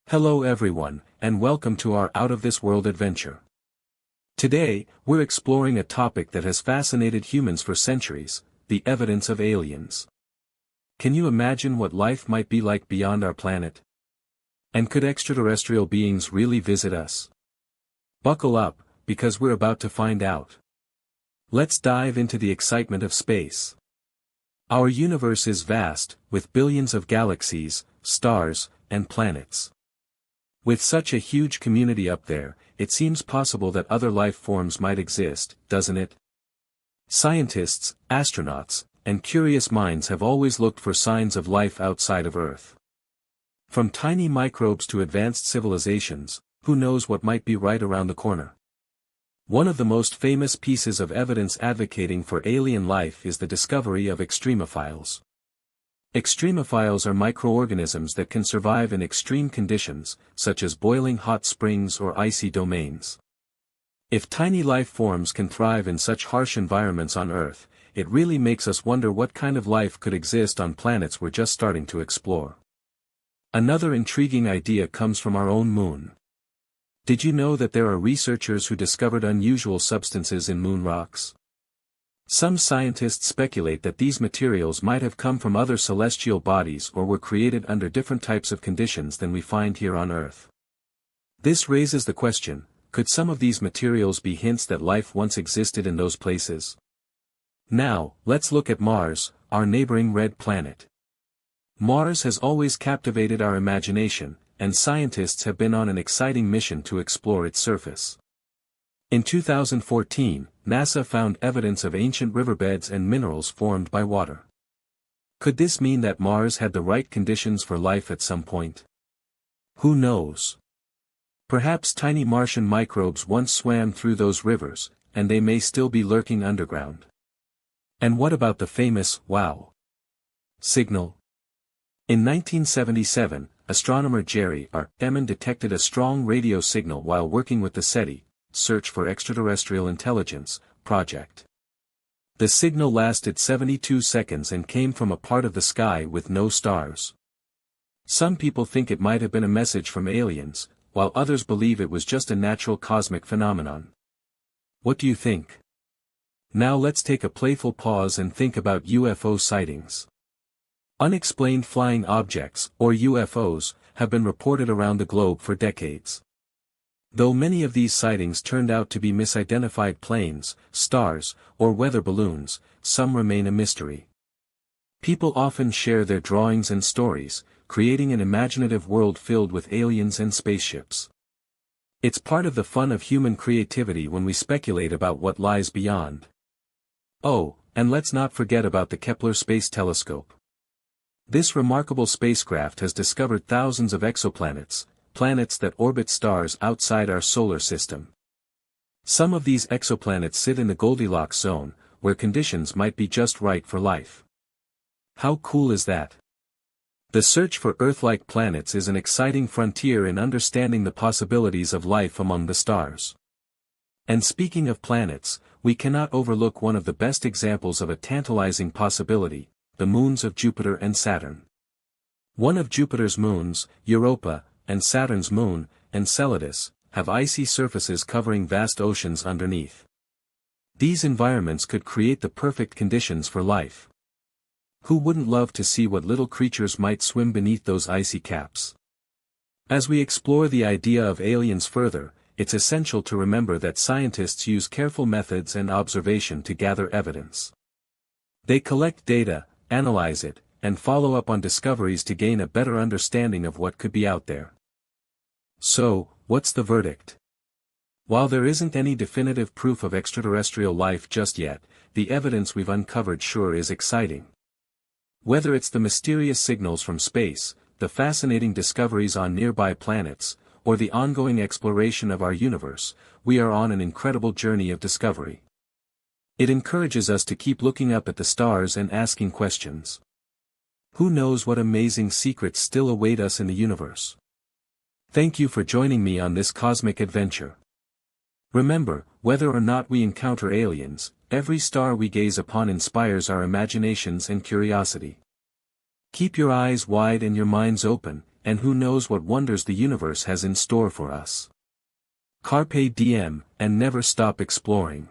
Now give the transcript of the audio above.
Hello everyone, and welcome to our out-of-this-world adventure. Today, we're exploring a topic that has fascinated humans for centuries, the evidence of aliens. Can you imagine what life might be like beyond our planet? And could extraterrestrial beings really visit us? Buckle up, because we're about to find out. Let's dive into the excitement of space. Our universe is vast, with billions of galaxies, stars, and planets. With such a huge community up there, it seems possible that other life forms might exist, doesn't it? Scientists, astronauts, and curious minds have always looked for signs of life outside of Earth. From tiny microbes to advanced civilizations, who knows what might be right around the corner? One of the most famous pieces of evidence advocating for alien life is the discovery of extremophiles. Extremophiles are microorganisms that can survive in extreme conditions, such as boiling hot springs or icy domains. If tiny life forms can thrive in such harsh environments on Earth, it really makes us wonder what kind of life could exist on planets we're just starting to explore. Another intriguing idea comes from our own moon. Did you know that there are researchers who discovered unusual substances in moon rocks? Some scientists speculate that these materials might have come from other celestial bodies or were created under different types of conditions than we find here on Earth. This raises the question, could some of these materials be hints that life once existed in those places? Now, let's look at Mars, our neighboring red planet. Mars has always captivated our imagination, and scientists have been on an exciting mission to explore its surface. In 2014, NASA found evidence of ancient riverbeds and minerals formed by water. Could this mean that Mars had the right conditions for life at some point? Who knows? Perhaps tiny Martian microbes once swam through those rivers, and they may still be lurking underground. And what about the famous WOW signal? In 1977, astronomer Jerry R. Emmon detected a strong radio signal while working with the SETI, Search for Extraterrestrial Intelligence, project. The signal lasted 72 seconds and came from a part of the sky with no stars. Some people think it might have been a message from aliens, while others believe it was just a natural cosmic phenomenon. What do you think? Now let's take a playful pause and think about UFO sightings. Unexplained flying objects, or UFOs, have been reported around the globe for decades. Though many of these sightings turned out to be misidentified planes, stars, or weather balloons, some remain a mystery. People often share their drawings and stories, creating an imaginative world filled with aliens and spaceships. It's part of the fun of human creativity when we speculate about what lies beyond. Oh, and let's not forget about the Kepler Space Telescope. This remarkable spacecraft has discovered thousands of exoplanets, planets that orbit stars outside our solar system. Some of these exoplanets sit in the Goldilocks zone, where conditions might be just right for life. How cool is that? The search for Earth-like planets is an exciting frontier in understanding the possibilities of life among the stars. And speaking of planets, we cannot overlook one of the best examples of a tantalizing possibility, the moons of Jupiter and Saturn. One of Jupiter's moons, Europa, and Saturn's moon, Enceladus, have icy surfaces covering vast oceans underneath. These environments could create the perfect conditions for life. Who wouldn't love to see what little creatures might swim beneath those icy caps? As we explore the idea of aliens further, it's essential to remember that scientists use careful methods and observation to gather evidence. They collect data, analyze it, and follow up on discoveries to gain a better understanding of what could be out there. So, what's the verdict? While there isn't any definitive proof of extraterrestrial life just yet, the evidence we've uncovered sure is exciting. Whether it's the mysterious signals from space, the fascinating discoveries on nearby planets, or the ongoing exploration of our universe, we are on an incredible journey of discovery. It encourages us to keep looking up at the stars and asking questions. Who knows what amazing secrets still await us in the universe? Thank you for joining me on this cosmic adventure. Remember, whether or not we encounter aliens, every star we gaze upon inspires our imaginations and curiosity. Keep your eyes wide and your minds open, and who knows what wonders the universe has in store for us. Carpe diem, and never stop exploring.